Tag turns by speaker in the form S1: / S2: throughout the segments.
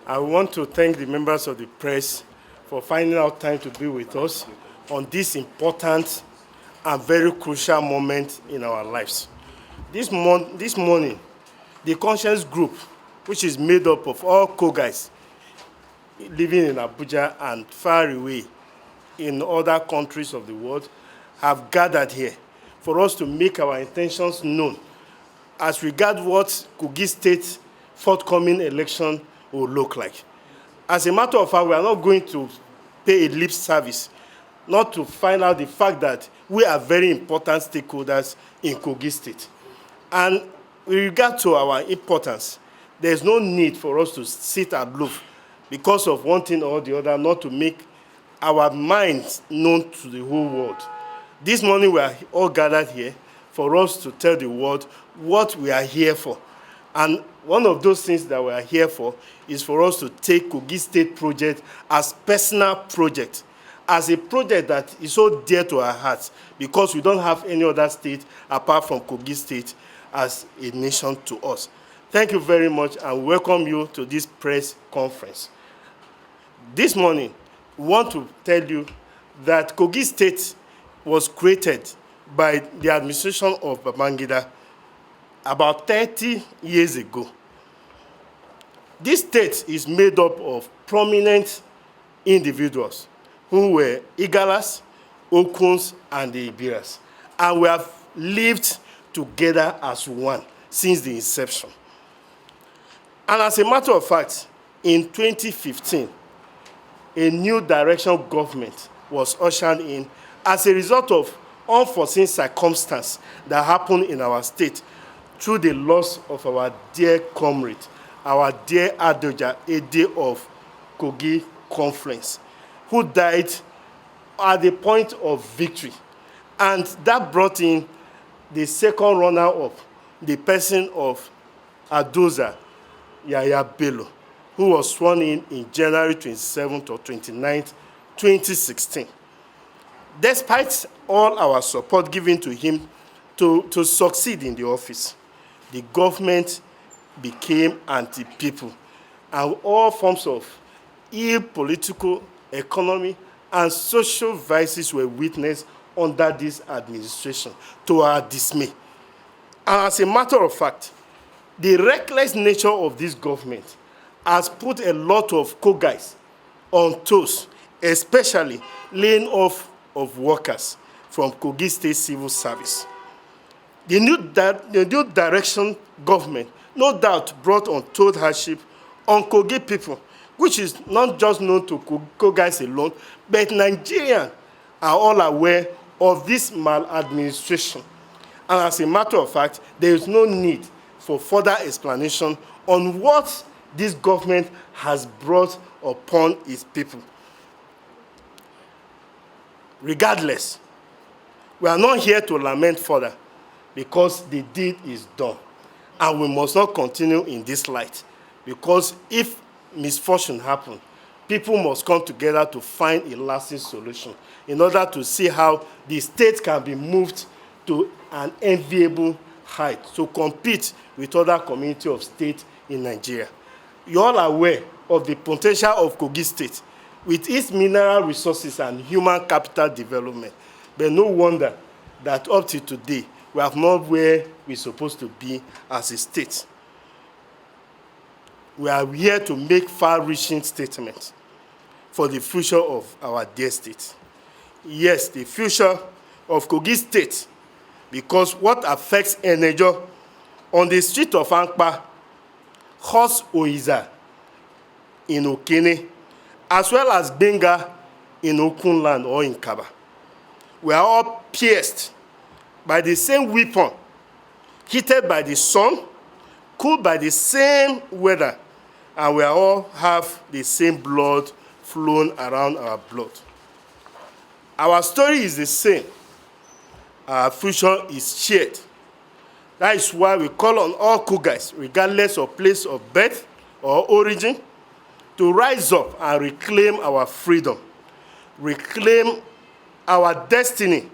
S1: I want to thank the members of the press for finding out time to be with us on this important and very crucial moment in our lives. This morning, the Conscience Group, which is made up of all Kogais living in Abuja and far away in other countries of the world, have gathered here for us to make our intentions known as regards what Kogi State forthcoming election will look like. As a matter of fact, we are not going to pay a lip service, not to find out the fact that we are very important stakeholders in Kogi State. And with regard to our importance, there is no need for us to sit aloof because of one thing or the other, not to make our minds known to the whole world. This morning we are all gathered here for us to tell the world what we are here for. And one of those things that we are here for is for us to take Kogi State project as personal project, as a project that is so dear to our hearts because we don't have any other state apart from Kogi State as a nation to us. Thank you very much and welcome you to this press conference. This morning, we want to tell you that Kogi State was created by the administration of Babangida about 30 years ago. This state is made up of prominent individuals who were Igalas, Okuns, and the Ibiras. And we have lived together as one since the inception. And as a matter of fact, in 2015, a new direction government was ushered in as a result of unforeseen circumstances that happened in our state through the loss of our dear comrade, our dear Adoja, a day of Kogi Conference, who died at the point of victory. And that brought in the second runner-up, the person of Adoza Yaya Bello, who was sworn in January 27th or 29th, 2016. Despite all our support given to him to succeed in the office, the government became anti-people, and all forms of ill political, economy, and social vices were witnessed under this administration, to our dismay. And as a matter of fact, the reckless nature of this government has put a lot of Kogais on toes, especially laying off of workers from Kogi State Civil Service. The new direction government no doubt brought untold hardship on Kogi people, which is not just known to Kogais alone, but Nigerians are all aware of this maladministration. And as a matter of fact, there is no need for further explanation on what this government has brought upon its people. Regardless, we are not here to lament further because the deed is done. And we must not continue in this light because if misfortune happens, people must come together to find a lasting solution in order to see how the state can be moved to an enviable height to compete with other communities of states in Nigeria. You all are aware of the potential of Kogi State with its mineral resources and human capital development. But no wonder that up to today, we are not where we're supposed to be as a state. We are here to make far-reaching statements for the future of our dear state. Yes, the future of Kogi State, because what affects Enejo on the street of Ankpa, Horse Oiza in Okene, as well as Benga in Okunland or in Kaba. We are all pierced by the same weapon, heated by the sun, cooled by the same weather, and we all have the same blood flowing around our blood. Our story is the same. Our future is shared. That is why we call on all Kogais, regardless of place of birth or origin, to rise up and reclaim our freedom, reclaim our destiny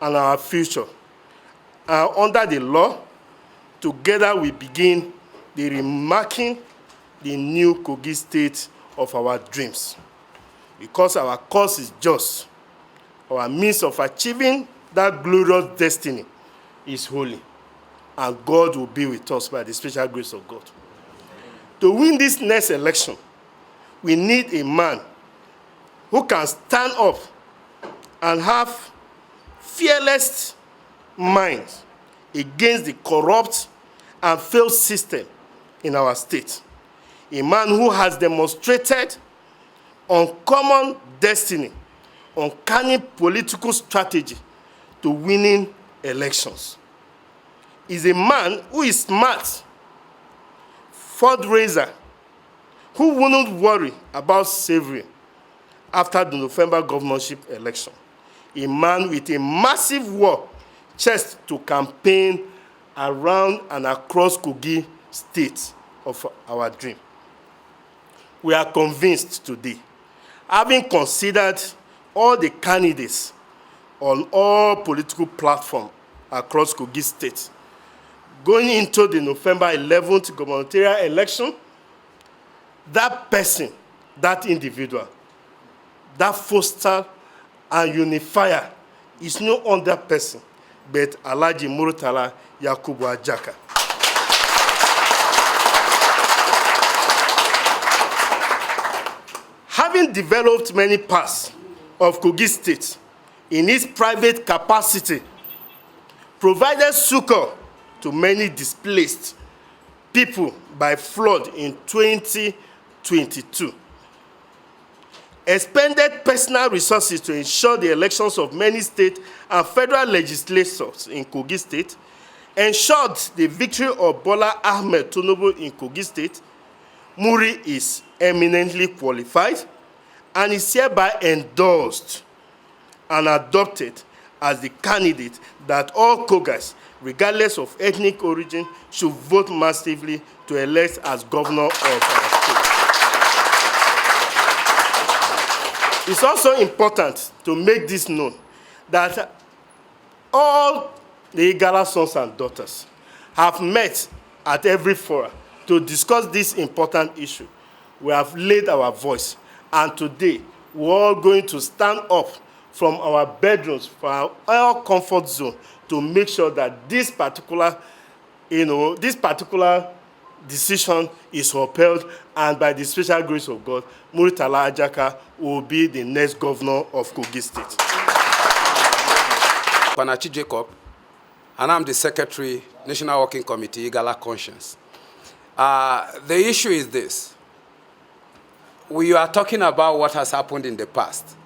S1: and our future. Under the law, together we begin the the new Kogi state of our dreams. Because our cause is just, our means of achieving that glorious destiny is holy, and God will be with us by the special grace of God. To win this next election, we need a man who can stand up and have fearless mind against the corrupt and failed system in our state. A man who has demonstrated uncommon destiny, uncanny political strategy to winning elections. Is a man who is smart, fundraiser, who wouldn't worry about slavery after the November governorship election. A man with a massive war chest to campaign around and across Kogi state of our dream. We are convinced today, having considered all the candidates on all political platforms across Kogi state, going into the November 11th gubernatorial election, that person, that individual, that foster and unifier is no other person but Alhaji Murtala Yakubu Ajaka. Having developed many parts of Kogi state in his private capacity, provided succor to many displaced people by flood in 2022, expended personal resources to ensure the elections of many state and federal legislators in Kogi state, ensured the victory of Bola Ahmed Tinubu in Kogi state. Muri is eminently qualified and is hereby endorsed and adopted as the candidate that all Kogas, regardless of ethnic origin, should vote massively to elect as governor of our state. It's also important to make this known that all the Igala sons and daughters have met at every forum to discuss this important issue. We have laid our voice, and today we're all going to stand up from our bedrooms, from our comfort zone, to make sure that this particular decision is upheld, and by the special grace of God, Murtala Ajaka will be the next governor of Kogi State.
S2: Panachi Jacob, and I'm the Secretary, National Working Committee, Igala Conscience. The issue is this. We are talking about what has happened in the past.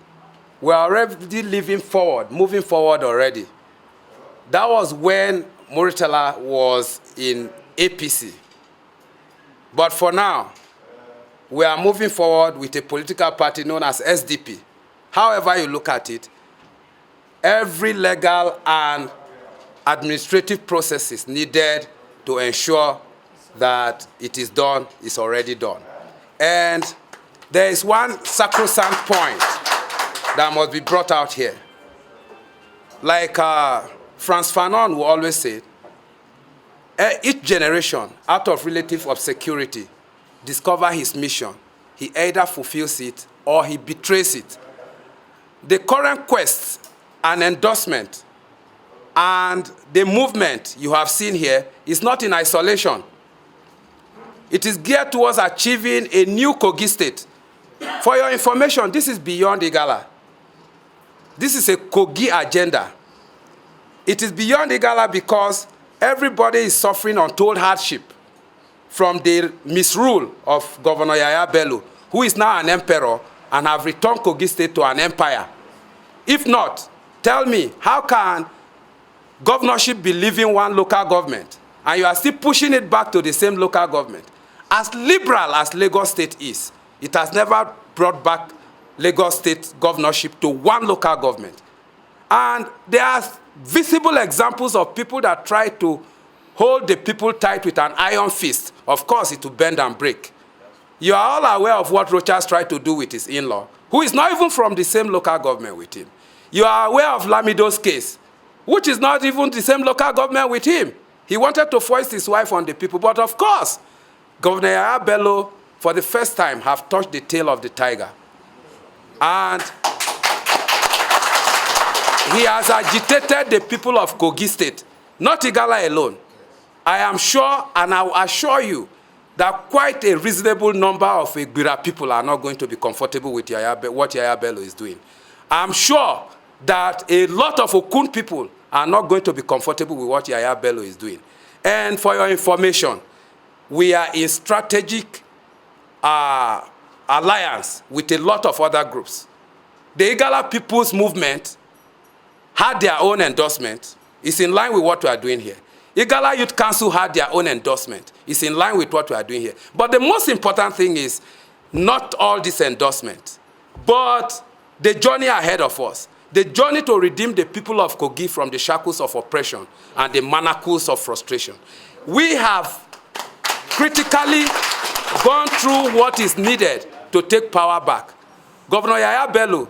S2: We are already moving forward already. That was when Murtala was in APC. But for now, we are moving forward with a political party known as SDP. However you look at it, every legal and administrative process is needed to ensure that it is done, is already done. And there is one sacrosanct point that must be brought out here. Like Frantz Fanon will always say, each generation, out of relative obscurity, discover his mission. He either fulfills it or he betrays it. The current quest and endorsement and the movement you have seen here is not in isolation. It is geared towards achieving a new Kogi state. For your information, this is beyond Igala. This is a Kogi agenda. It is beyond Igala because everybody is suffering untold hardship from the misrule of Governor Yaya Bello, who is now an emperor and have returned Kogi State to an empire. If not, tell me, how can governorship be leaving one local government and you are still pushing it back to the same local government? As liberal as Lagos State is, it has never brought back Lagos State governorship to one local government. And there are visible examples of people that try to hold the people tight with an iron fist. Of course, it will bend and break. You are all aware of what Rochas tried to do with his in-law, who is not even from the same local government with him. You are aware of Lamido's case, which is not even the same local government with him. He wanted to foist his wife on the people, but of course, Governor Yaya Bello for the first time, have touched the tail of the tiger. And he has agitated the people of Kogi State, not Igala alone. I am sure, and I will assure you, that quite a reasonable number of Igbira people are not going to be comfortable with what Yaya Bello is doing. I'm sure that a lot of Okun people are not going to be comfortable with what Yaya Bello is doing. And for your information, we are in strategic alliance with a lot of other groups. The Igala People's Movement had their own endorsement. It's in line with what we are doing here. Igala Youth Council had their own endorsement. It's in line with what we are doing here. But the most important thing is not all this endorsement, but the journey ahead of us. The journey to redeem the people of Kogi from the shackles of oppression and the manacles of frustration. We have critically gone through what is needed to take power back. Governor Yaya Bello,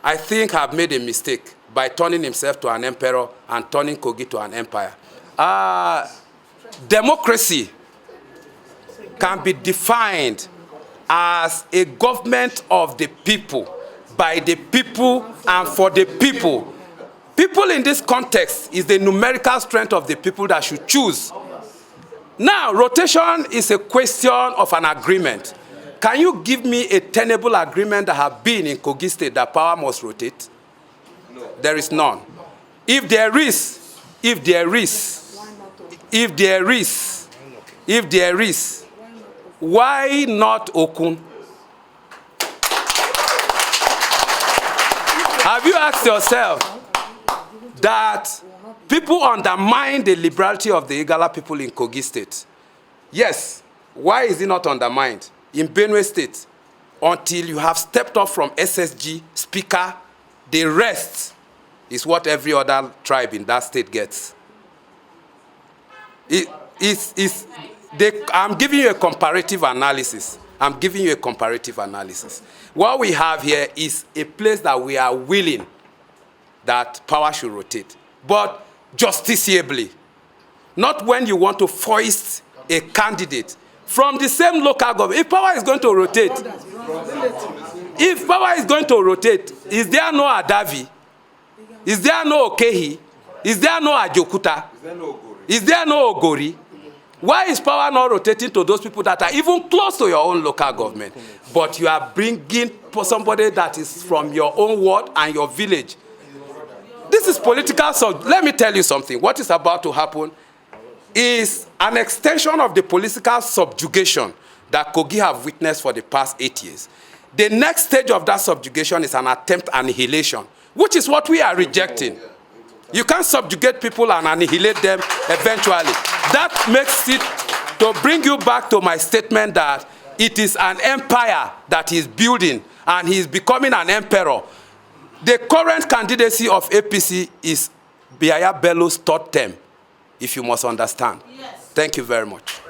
S2: I think, have made a mistake by turning himself to an emperor and turning Kogi to an empire. Democracy can be defined as a government of the people, by the people, and for the people. People in this context is the numerical strength of the people that should choose. Now, rotation is a question of an agreement. Can you give me a tenable agreement that has been in Kogi State that power must rotate? No. There is none. If there is, why not Okun? Have you asked yourself that people undermine the liberality of the Igala people in Kogi State? Yes. Why is it not undermined? In Benue State, until you have stepped up from SSG, Speaker, the rest is what every other tribe in that state gets. I'm giving you a comparative analysis. What we have here is a place that we are willing that power should rotate, but justiciably. Not when you want to foist a candidate from the same local government. If power is going to rotate, is there no Adavi? Is there no Okehi? Is there no Ajokuta? Is there no Ogori? Why is power not rotating to those people that are even close to your own local government? But you are bringing somebody that is from your own ward and your village. This is political. So let me tell you something. What is about to happen is an extension of the political subjugation that Kogi have witnessed for the past 8 years. The next stage of that subjugation is an attempt at annihilation, which is what we are rejecting. You can't subjugate people and annihilate them eventually. That makes it, to bring you back to my statement that it is an empire that he's building and he's becoming an emperor. The current candidacy of APC is Yaya Bello's third term, if you must understand. Yes. Thank you very much.